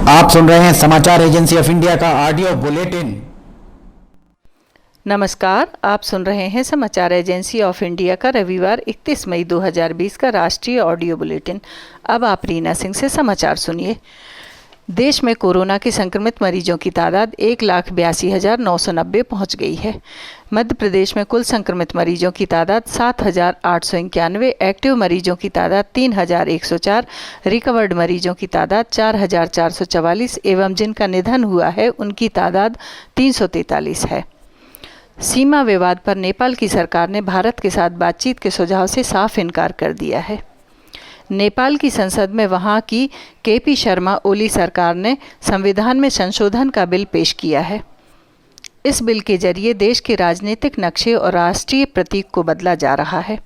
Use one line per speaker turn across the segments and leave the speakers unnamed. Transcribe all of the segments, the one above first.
आप सुन रहे हैं समाचार एजेंसी ऑफ इंडिया का ऑडियो बुलेटिन।
नमस्कार, आप सुन रहे हैं समाचार एजेंसी ऑफ इंडिया का रविवार 31 मई 2020 का राष्ट्रीय ऑडियो बुलेटिन। अब आप रीना सिंह से समाचार सुनिए। देश में कोरोना के संक्रमित मरीजों की तादाद 1,82,990 पहुंच गई है। मध्य प्रदेश में कुल संक्रमित मरीजों की तादाद 7,891, एक्टिव मरीजों की तादाद 3,104, रिकवर्ड मरीजों की तादाद 4,444 एवं जिनका निधन हुआ है उनकी तादाद 343 है। सीमा विवाद पर नेपाल की सरकार ने भारत के साथ बातचीत के सुझाव से साफ इनकार कर दिया है। नेपाल की संसद में वहां की केपी शर्मा ओली सरकार ने संविधान में संशोधन का बिल पेश किया है। इस बिल के जरिए देश के राजनीतिक नक्शे और राष्ट्रीय प्रतीक को बदला जा रहा है।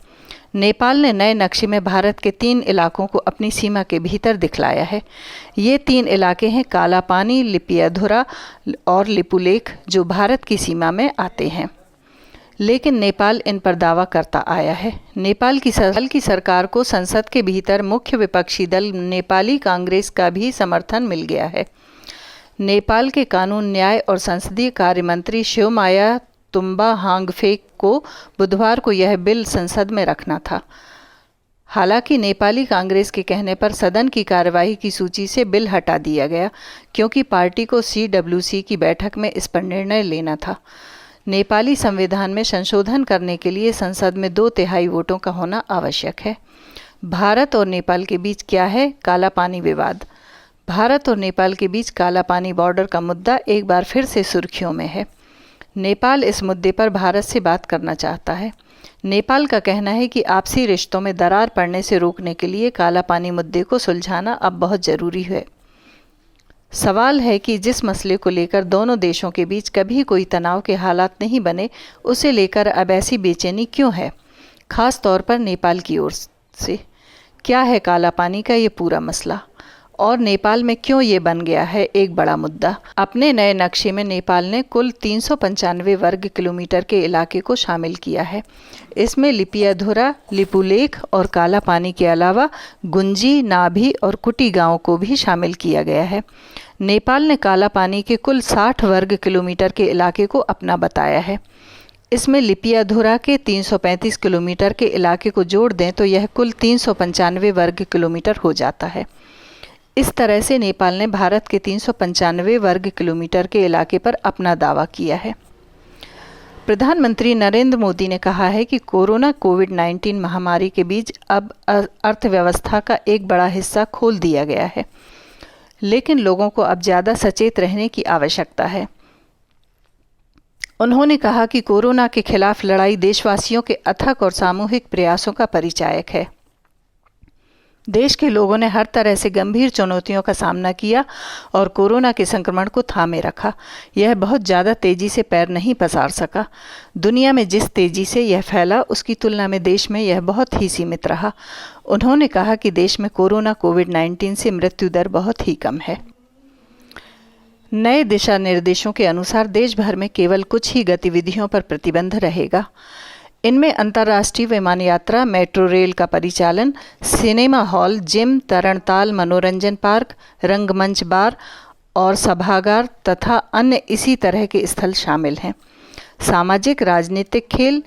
नेपाल ने नए नक्शे में भारत के 3 इलाकों को अपनी सीमा के भीतर दिखलाया है। ये 3 इलाके हैं काला पानी, लिपियाधुरा और लिपुलेख, जो भारत की सीमा में आते हैं, लेकिन नेपाल इन पर दावा करता आया है। नेपाल की सरकार को संसद के भीतर मुख्य विपक्षी दल नेपाली कांग्रेस का भी समर्थन मिल गया है। नेपाल के कानून, न्याय और संसदीय कार्य मंत्री शिवमाया तुम्बा हांगफेक को बुधवार को यह बिल संसद में रखना था। हालांकि नेपाली कांग्रेस के कहने पर सदन की कार्यवाही की सूची से बिल हटा दिया गया, क्योंकि पार्टी को CWC की बैठक में इस पर निर्णय लेना था। नेपाली संविधान में संशोधन करने के लिए संसद में 2/3 वोटों का होना आवश्यक है। भारत और नेपाल के बीच क्या है काला पानी विवाद? भारत और नेपाल के बीच काला पानी बॉर्डर का मुद्दा एक बार फिर से सुर्खियों में है। नेपाल इस मुद्दे पर भारत से बात करना चाहता है। नेपाल का कहना है कि आपसी रिश्तों में दरार पड़ने से रोकने के लिए काला पानी मुद्दे को सुलझाना अब बहुत ज़रूरी है। सवाल है कि जिस मसले को लेकर दोनों देशों के बीच कभी कोई तनाव के हालात नहीं बने, उसे लेकर अब ऐसी बेचैनी क्यों है, खास तौर पर नेपाल की ओर से? क्या है काला पानी का ये पूरा मसला, और नेपाल में क्यों ये बन गया है एक बड़ा मुद्दा? अपने नए नक्शे में नेपाल ने कुल 395 वर्ग किलोमीटर के इलाके को शामिल किया है। इसमें लिपियाधुरा, लिपुलेख और काला पानी के अलावा गुंजी, नाभी और कुटी गांव को भी शामिल किया गया है। नेपाल ने काला पानी के कुल 60 वर्ग किलोमीटर के इलाके को अपना बताया है। इसमें लिपियाधुरा के 335 किलोमीटर के इलाके को जोड़ दें तो यह कुल 395 वर्ग किलोमीटर हो जाता है। इस तरह से नेपाल ने भारत के 395 वर्ग किलोमीटर के इलाके पर अपना दावा किया है। प्रधानमंत्री नरेंद्र मोदी ने कहा है कि कोविड-19 महामारी के बीच अब अर्थव्यवस्था का एक बड़ा हिस्सा खोल दिया गया है, लेकिन लोगों को अब ज़्यादा सचेत रहने की आवश्यकता है। उन्होंने कहा कि कोरोना के खिलाफ लड़ाई देशवासियों के अथक और सामूहिक प्रयासों का परिचायक है। देश के लोगों ने हर तरह से गंभीर चुनौतियों का सामना किया और कोरोना के संक्रमण को थामे रखा। यह बहुत ज़्यादा तेज़ी से पैर नहीं पसार सका। दुनिया में जिस तेज़ी से यह फैला, उसकी तुलना में देश में यह बहुत ही सीमित रहा। उन्होंने कहा कि देश में कोविड-19 से मृत्यु दर बहुत ही कम है। नए दिशा निर्देशों के अनुसार देश भर में केवल कुछ ही गतिविधियों पर प्रतिबंध रहेगा। इनमें अंतर्राष्ट्रीय विमान यात्रा, मेट्रो रेल का परिचालन, सिनेमा हॉल, जिम, तरणताल, मनोरंजन पार्क, रंगमंच, बार और सभागार तथा अन्य इसी तरह के स्थल शामिल हैं। सामाजिक, राजनीतिक, खेल,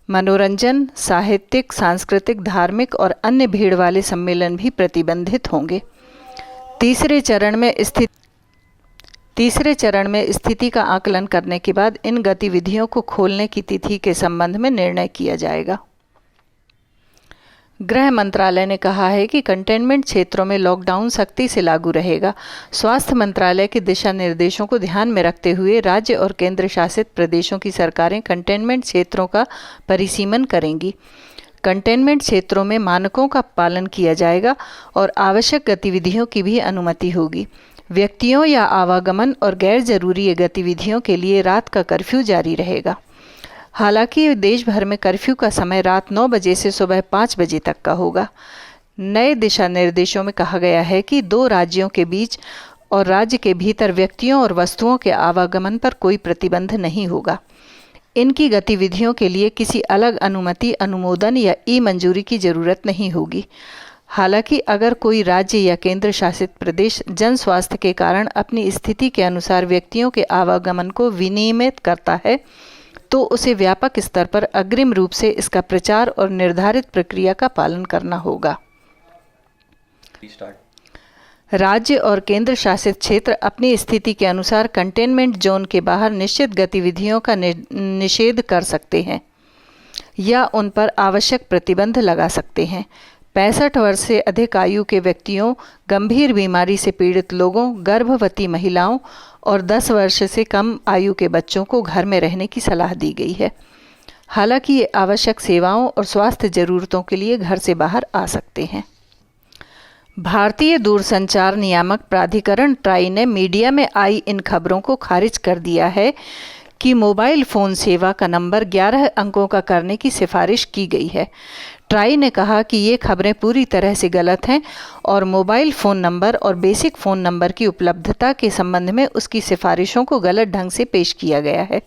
मनोरंजन, साहित्यिक, सांस्कृतिक, धार्मिक और अन्य भीड़ वाले सम्मेलन भी प्रतिबंधित होंगे। तीसरे चरण में स्थिति का आकलन करने के बाद इन गतिविधियों को खोलने की तिथि के संबंध में निर्णय किया जाएगा। गृह मंत्रालय ने कहा है कि कंटेनमेंट क्षेत्रों में लॉकडाउन सख्ती से लागू रहेगा। स्वास्थ्य मंत्रालय के दिशा निर्देशों को ध्यान में रखते हुए राज्य और केंद्र शासित प्रदेशों की सरकारें कंटेनमेंट क्षेत्रों का परिसीमन करेंगी। कंटेनमेंट क्षेत्रों में मानकों का पालन किया जाएगा और आवश्यक गतिविधियों की भी अनुमति होगी। व्यक्तियों या आवागमन और गैर जरूरी गतिविधियों के लिए रात का कर्फ्यू जारी रहेगा। हालांकि देश भर में कर्फ्यू का समय रात 9 बजे से सुबह 5 बजे तक का होगा। नए दिशा निर्देशों में कहा गया है कि 2 राज्यों के बीच और राज्य के भीतर व्यक्तियों और वस्तुओं के आवागमन पर कोई प्रतिबंध नहीं होगा। इनकी गतिविधियों के लिए किसी अलग अनुमति, अनुमोदन या ई मंजूरी की जरूरत नहीं होगी। हालांकि अगर कोई राज्य या केंद्र शासित प्रदेश जन स्वास्थ्य के कारण अपनी स्थिति के अनुसार व्यक्तियों के आवागमन को विनियमित करता है तो उसे व्यापक स्तर पर अग्रिम रूप से इसका प्रचार और निर्धारित प्रक्रिया का पालन करना होगा। राज्य और केंद्र शासित क्षेत्र अपनी स्थिति के अनुसार कंटेनमेंट जोन के बाहर निश्चित गतिविधियों का निषेध कर सकते हैं या उन पर आवश्यक प्रतिबंध लगा सकते हैं। 65 वर्ष से अधिक आयु के व्यक्तियों, गंभीर बीमारी से पीड़ित लोगों, गर्भवती महिलाओं और 10 वर्ष से कम आयु के बच्चों को घर में रहने की सलाह दी गई है। हालांकि ये आवश्यक सेवाओं और स्वास्थ्य जरूरतों के लिए घर से बाहर आ सकते हैं। भारतीय दूरसंचार नियामक प्राधिकरण ट्राई ने मीडिया में आई इन खबरों को खारिज कर दिया है कि मोबाइल फ़ोन सेवा का नंबर 11 अंकों का करने की सिफारिश की गई है। ट्राई ने कहा कि ये खबरें पूरी तरह से गलत हैं और मोबाइल फ़ोन नंबर और बेसिक फ़ोन नंबर की उपलब्धता के संबंध में उसकी सिफारिशों को गलत ढंग से पेश किया गया है।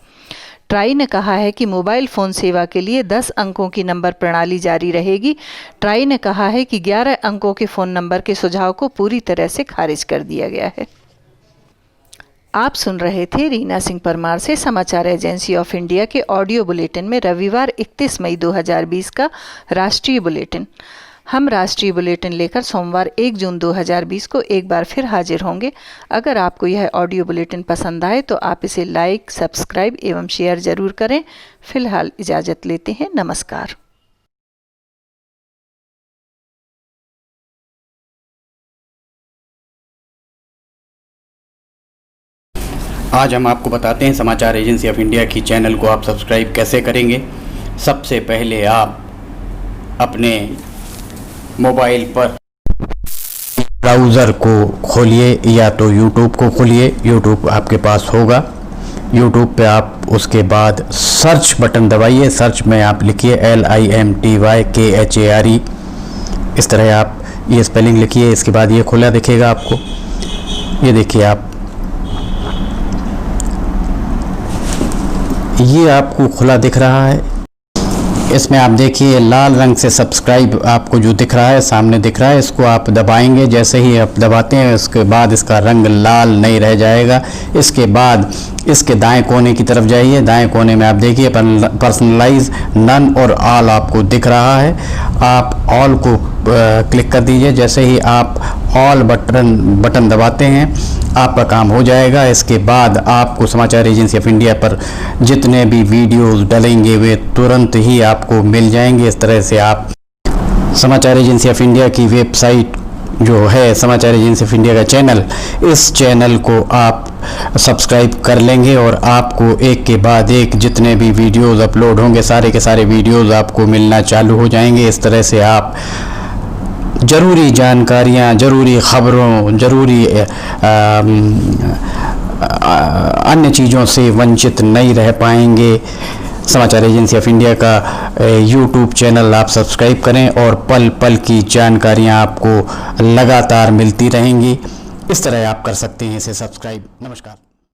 ट्राई ने कहा है कि मोबाइल फ़ोन सेवा के लिए 10 अंकों की नंबर प्रणाली जारी रहेगी। ट्राई ने कहा है कि 11 अंकों के फ़ोन नंबर के सुझाव को पूरी तरह से खारिज कर दिया गया है। आप सुन रहे थे रीना सिंह परमार से समाचार एजेंसी ऑफ इंडिया के ऑडियो बुलेटिन में रविवार 31 मई 2020 का राष्ट्रीय बुलेटिन। हम राष्ट्रीय बुलेटिन लेकर सोमवार 1 जून 2020 को एक बार फिर हाजिर होंगे। अगर आपको यह ऑडियो बुलेटिन पसंद आए तो आप इसे लाइक, सब्सक्राइब एवं शेयर जरूर करें। फिलहाल इजाज़त लेते हैं। नमस्कार।
आज हम आपको बताते हैं समाचार एजेंसी ऑफ इंडिया की चैनल को आप सब्सक्राइब कैसे करेंगे। सबसे पहले आप अपने मोबाइल पर ब्राउज़र को खोलिए या तो यूट्यूब को खोलिए। यूट्यूब आपके पास होगा। यूट्यूब पे आप उसके बाद सर्च बटन दबाइए। सर्च में आप लिखिए LIMTYKHARE। इस तरह आप ये स्पेलिंग लिखिए। इसके बाद ये खुला दिखेगा आपको। ये देखिए आप, ये आपको खुला दिख रहा है। इसमें आप देखिए लाल रंग से सब्सक्राइब आपको जो दिख रहा है, सामने दिख रहा है, इसको आप दबाएंगे। जैसे ही आप दबाते हैं उसके बाद इसका रंग लाल नहीं रह जाएगा। इसके बाद इसके दाएं कोने की तरफ जाइए। दाएं कोने में आप देखिए पर्सनलाइज, नन और ऑल आपको दिख रहा है। आप ऑल को क्लिक कर दीजिए। जैसे ही आप ऑल बटन दबाते हैं आपका काम हो जाएगा। इसके बाद आपको समाचार एजेंसी ऑफ इंडिया पर जितने भी वीडियोस डलेंगे वे तुरंत ही आपको मिल जाएंगे। इस तरह से आप समाचार एजेंसी ऑफ इंडिया की वेबसाइट जो है समाचार एजेंसी ऑफ इंडिया का चैनल, इस चैनल को आप सब्सक्राइब कर लेंगे और आपको एक के बाद एक जितने भी वीडियोस अपलोड होंगे सारे के सारे वीडियोस आपको मिलना चालू हो जाएंगे। इस तरह से आप ज़रूरी जानकारियाँ, ज़रूरी ख़बरों, ज़रूरी अन्य चीज़ों से वंचित नहीं रह पाएंगे। समाचार एजेंसी ऑफ इंडिया का यूट्यूब चैनल आप सब्सक्राइब करें और पल पल की जानकारियाँ आपको लगातार मिलती रहेंगी। इस तरह आप कर सकते हैं इसे सब्सक्राइब। नमस्कार।